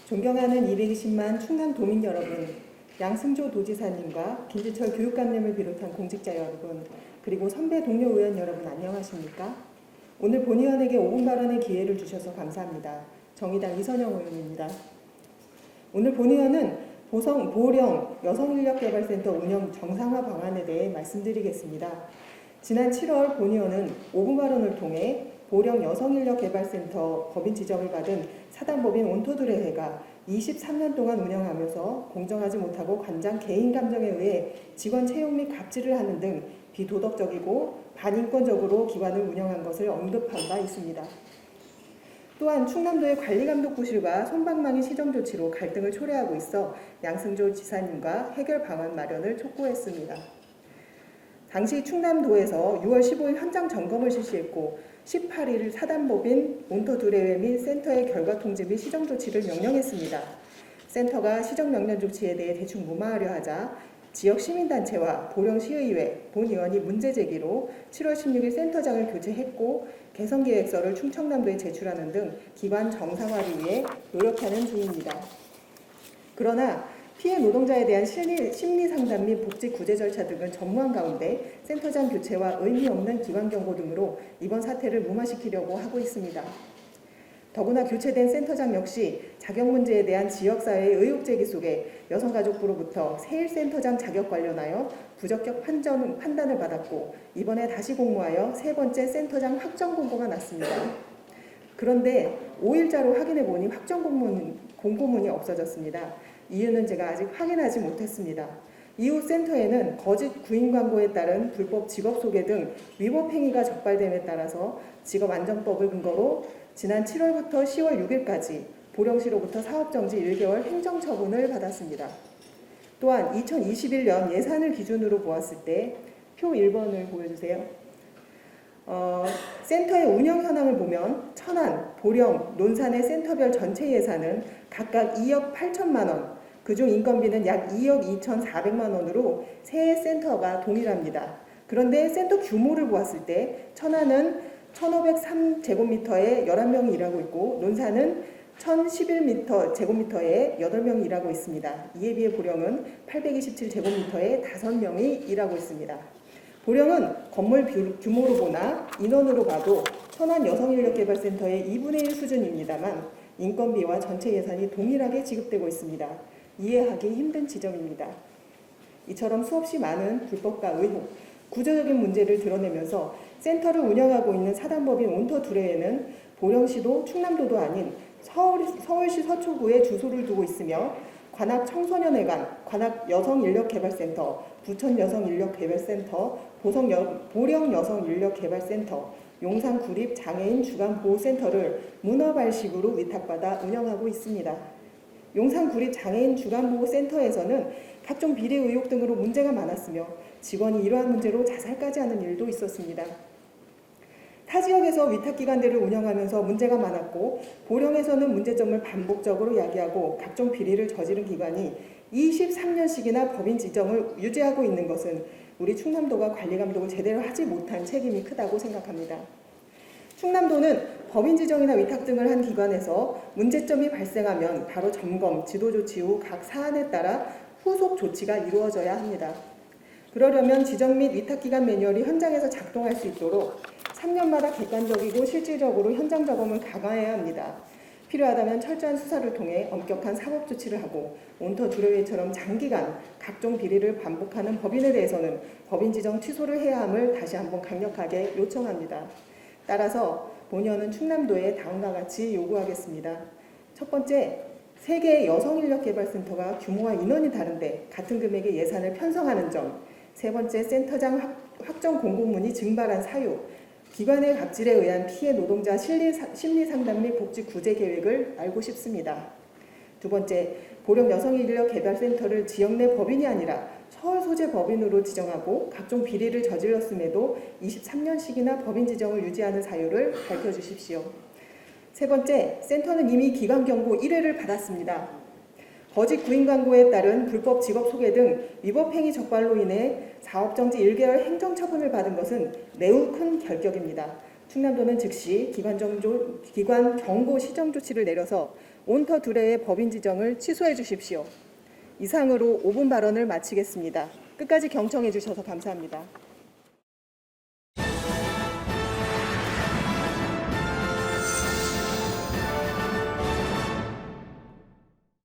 존경하는 220만 충남 도민 여러분, 양승조 도지사님과 김지철 교육감님을 비롯한 공직자 여러분, 그리고 선배 동료 의원 여러분 안녕하십니까? 오늘 본의원에게 5분 발언의 기회를 주셔서 감사합니다. 정의당 이선영 의원입니다. 오늘 본의원은 보령 여성인력개발센터 운영 정상화 방안에 대해 말씀드리겠습니다. 지난 7월 본의원은 5분 발언을 통해 보령 여성인력개발센터 법인 지정을 받은 사단법인 온토드레해가 23년 동안 운영하면서 공정하지 못하고 관장 개인 감정에 의해 직원 채용 및 갑질을 하는 등 비도덕적이고 반인권적으로 기관을 운영한 것을 언급한 바 있습니다. 또한 충남도의 관리감독부실과 솜방망이 시정조치로 갈등을 초래하고 있어 양승조 지사님과 해결 방안 마련을 촉구했습니다. 당시 충남도에서 6월 15일 현장 점검을 실시했고 18일 사단법인 온토드레해 및 센터의 결과 통지 및 시정 조치를 명령했습니다. 센터가 시정 명령 조치에 대해 대충 무마하려 하자 지역 시민단체와 보령시의회, 본의원이 문제 제기로 7월 16일 센터장을 교체했고 개선계획서를 충청남도에 제출하는 등 기관 정상화를 위해 노력하는 중입니다. 그러나 피해 노동자에 대한 심리 상담 및 복지 구제 절차 등은 전무한 가운데 센터장 교체와 의미 없는 기관 경고 등으로 이번 사태를 무마시키려고 하고 있습니다. 더구나 교체된 센터장 역시 자격 문제에 대한 지역사회의 의혹 제기 속에 여성가족부로부터 세일센터장 자격 관련하여 부적격 판단을 받았고 이번에 다시 공모하여 세 번째 센터장 확정 공고가 났습니다. 그런데 5일자로 확인해 보니 확정 공고문이 없어졌습니다. 이유는 제가 아직 확인하지 못했습니다. 이후 센터에는 거짓 구인 광고에 따른 불법 직업 소개 등 위법 행위가 적발됨에 따라서 직업안정법을 근거로 지난 7월부터 10월 6일까지 보령시로부터 사업정지 1개월 행정처분을 받았습니다. 또한 2021년 예산을 기준으로 보았을 때 표 1번을 보여주세요. 센터의 운영 현황을 보면 천안, 보령, 논산의 센터별 전체 예산은 각각 2억 8천만 원, 그중 인건비는 약 2억 2,400만 원으로 세 센터가 동일합니다. 그런데 센터 규모를 보았을 때 천안은 1,503제곱미터에 11명이 일하고 있고 논산은 1,011제곱미터에 8명이 일하고 있습니다. 이에 비해 보령은 827제곱미터에 5명이 일하고 있습니다. 보령은 건물 규모로 보나 인원으로 봐도 천안 여성인력개발센터의 2분의 1 수준입니다만 인건비와 전체 예산이 동일하게 지급되고 있습니다. 이해하기 힘든 지점입니다. 이처럼 수없이 많은 불법과 의혹, 구조적인 문제를 드러내면서 센터를 운영하고 있는 사단법인 온토드레해는 보령시도 충남도도 아닌 서울시 서초구에 주소를 두고 있으며 관악 청소년회관, 관악 여성인력개발센터, 부천 여성인력개발센터, 보령 여성인력개발센터, 용산 구립 장애인 주간보호센터를 문어발식으로 위탁받아 운영하고 있습니다. 용산 구립 장애인 주간보호센터에서는 각종 비리 의혹 등으로 문제가 많았으며 직원이 이러한 문제로 자살까지 하는 일도 있었습니다. 타 지역에서 위탁기관들을 운영하면서 문제가 많았고 보령에서는 문제점을 반복적으로 야기하고 각종 비리를 저지른 기관이 23년씩이나 법인 지정을 유지하고 있는 것은 우리 충남도가 관리감독을 제대로 하지 못한 책임이 크다고 생각합니다. 충남도는 법인 지정이나 위탁 등을 한 기관에서 문제점이 발생하면 바로 점검, 지도 조치 후 각 사안에 따라 후속 조치가 이루어져야 합니다. 그러려면 지정 및 위탁기관 매뉴얼이 현장에서 작동할 수 있도록 3년마다 객관적이고 실질적으로 현장 점검을 강화해야 합니다. 필요하다면 철저한 수사를 통해 엄격한 사법 조치를 하고 온토드레해처럼 장기간 각종 비리를 반복하는 법인에 대해서는 법인 지정 취소를 해야 함을 다시 한번 강력하게 요청합니다. 따라서 본의원은 충남도에 다음과 같이 요구하겠습니다. 첫 번째, 세 개의 여성인력개발센터가 규모와 인원이 다른데 같은 금액의 예산을 편성하는 점. 세 번째, 센터장 확정 공고문이 증발한 사유. 기관의 갑질에 의한 피해 노동자 심리 상담 및 복지 구제 계획을 알고 싶습니다. 두 번째, 보령 여성인력개발센터를 지역 내 법인이 아니라 서울 소재 법인으로 지정하고 각종 비리를 저질렀음에도 23년씩이나 법인 지정을 유지하는 사유를 밝혀주십시오. 세 번째, 센터는 이미 기관 경고 1회를 받았습니다. 거짓 구인 광고에 따른 불법 직업 소개 등 위법 행위 적발로 인해 사업정지 1개월 행정처분을 받은 것은 매우 큰 결격입니다. 충남도는 즉시 기관 경고 시정 조치를 내려서 온터 둘레의 법인 지정을 취소해 주십시오. 이상으로 5분 발언을 마치겠습니다. 끝까지 경청해 주셔서 감사합니다.